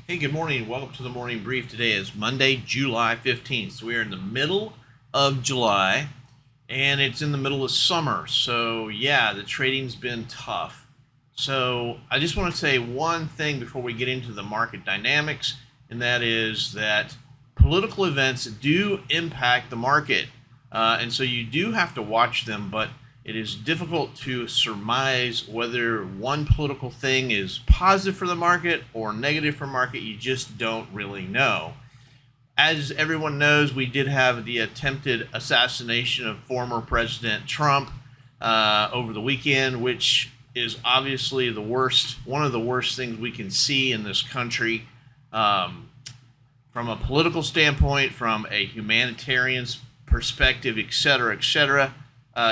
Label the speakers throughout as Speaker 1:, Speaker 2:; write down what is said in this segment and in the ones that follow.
Speaker 1: Hey, good morning. Welcome to the morning brief. Today is Monday, July 15th. So we are in the middle of July and it's in the middle of summer. So yeah, the trading's been tough. So I just want to say one thing before we get into the market dynamics, and that is that political events do impact the market. And so you do have to watch them, but it is difficult to surmise whether one political thing is positive for the market or negative for market. You just don't really know. As everyone knows, we did have the attempted assassination of former President Trump over the weekend, which is obviously the worst, one of the worst things we can see in this country, from a political standpoint, from a humanitarian perspective, et cetera, et cetera.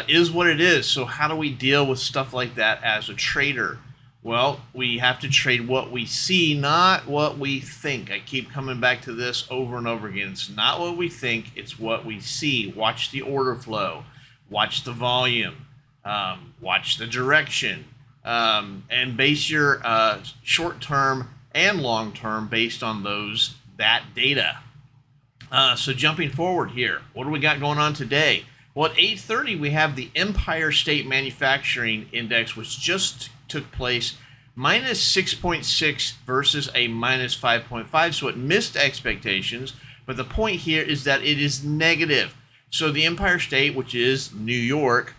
Speaker 1: Is what it is. So how do we deal with stuff like that as a trader? Well, we have to trade what we see, not what we think. I keep coming back to this over and over again. It's not what we think, it's what we see. Watch the order flow, watch the volume, watch the direction, and base your short-term and long-term based on that data. So jumping forward here, what do we got going on today? Well, at 8:30, we have the Empire State Manufacturing Index, which just took place, minus 6.6 versus a minus 5.5. So it missed expectations. But the point here is that it is negative. So the Empire State, which is New York,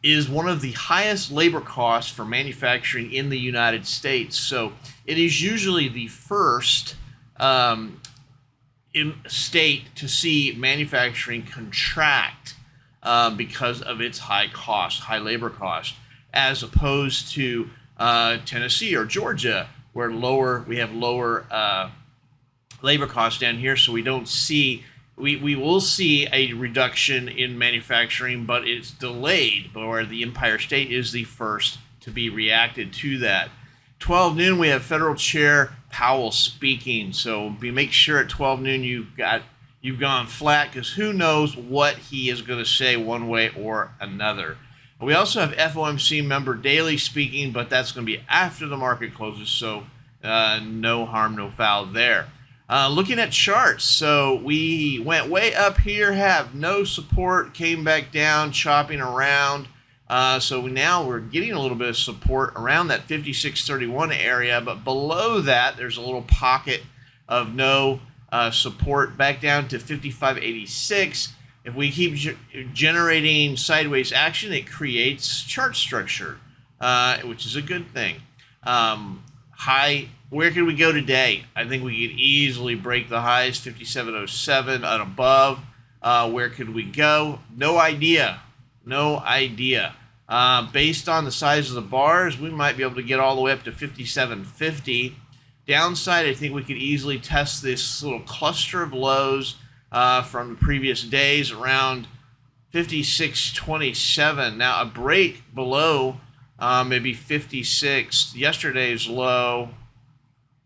Speaker 1: is one of the highest labor costs for manufacturing in the United States. So it is usually the first state to see manufacturing contract because of its high labor cost, as opposed to Tennessee or Georgia, where we have lower labor costs down here. So we don't see, we will see a reduction in manufacturing, but it's delayed, but where the Empire State is the first to be reacted to that. 12 noon, we have Federal Chair Powell speaking. So make sure at 12 noon you've gone flat, because who knows what he is going to say one way or another. We also have FOMC member Daly speaking, but that's going to be after the market closes, so no harm, no foul there. Looking at charts, so we went way up here, have no support, came back down, chopping around. So now we're getting a little bit of support around that 56.31 area, but below that there's a little pocket of no support back down to 55.86. If we keep generating sideways action, it creates chart structure, which is a good thing. Where could we go today? I think we could easily break the highs, 57.07 and above. Where could we go? No idea. No idea. Based on the size of the bars, we might be able to get all the way up to 57.50. Downside, I think we could easily test this little cluster of lows from the previous days around 56.27. Now a break below maybe 56, yesterday's low,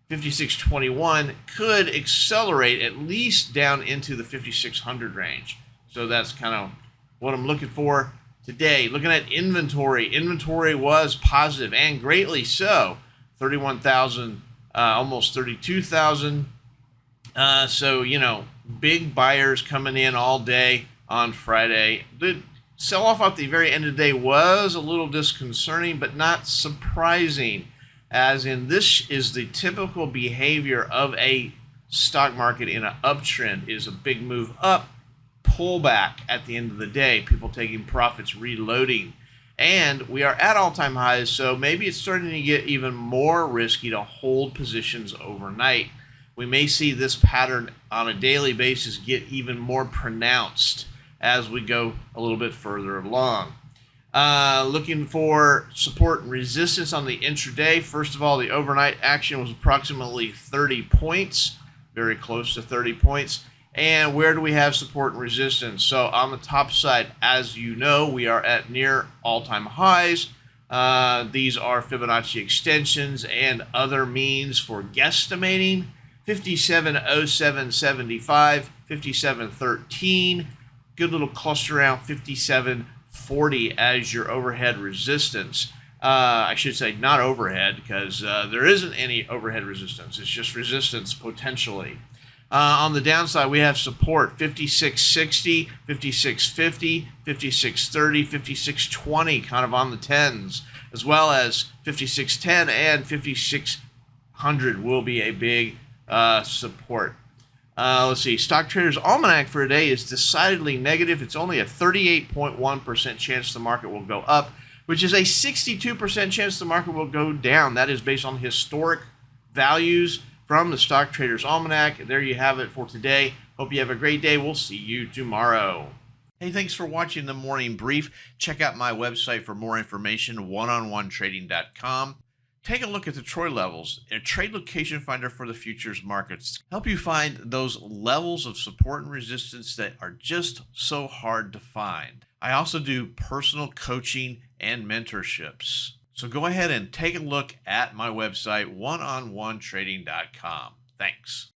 Speaker 1: 56.21, could accelerate at least down into the 5600 range. So that's kind of what I'm looking for today. Looking at inventory was positive, and greatly so. 31,000, almost 32,000. So, big buyers coming in all day on Friday. The sell-off at the very end of the day was a little disconcerting, but not surprising, as in this is the typical behavior of a stock market in an uptrend, is a big move up, pullback at the end of the day, people taking profits, reloading, and we are at all-time highs, so maybe it's starting to get even more risky to hold positions overnight. We may see this pattern on a daily basis get even more pronounced as we go a little bit further along. Looking for support and resistance on the intraday. First of all, the overnight action was approximately 30 points, very close to 30 points. And where do we have support and resistance? So on the top side, as you know, we are at near all-time highs. These are Fibonacci extensions and other means for guesstimating. 57.0775, 57.13, good little cluster around 57.40 as your overhead resistance. I should say not overhead, because there isn't any overhead resistance. It's just resistance potentially. On the downside, we have support 5660, 5650, 5630, 5620, kind of on the 10s, as well as 5610 and 5600 will be a big support. Let's see. Stock Trader's Almanac for today is decidedly negative. It's only a 38.1% chance the market will go up, which is a 62% chance the market will go down. That is based on historic values from the Stock Trader's Almanac. There you have it for today. Hope you have a great day. We'll see you tomorrow. Hey, thanks for watching the Morning Brief. Check out my website for more information, oneononetrading.com. Take a look at the Troy levels, a trade location finder for the futures markets. Help you find those levels of support and resistance that are just so hard to find. I also do personal coaching and mentorships. So go ahead and take a look at my website, oneononetrading.com. Thanks.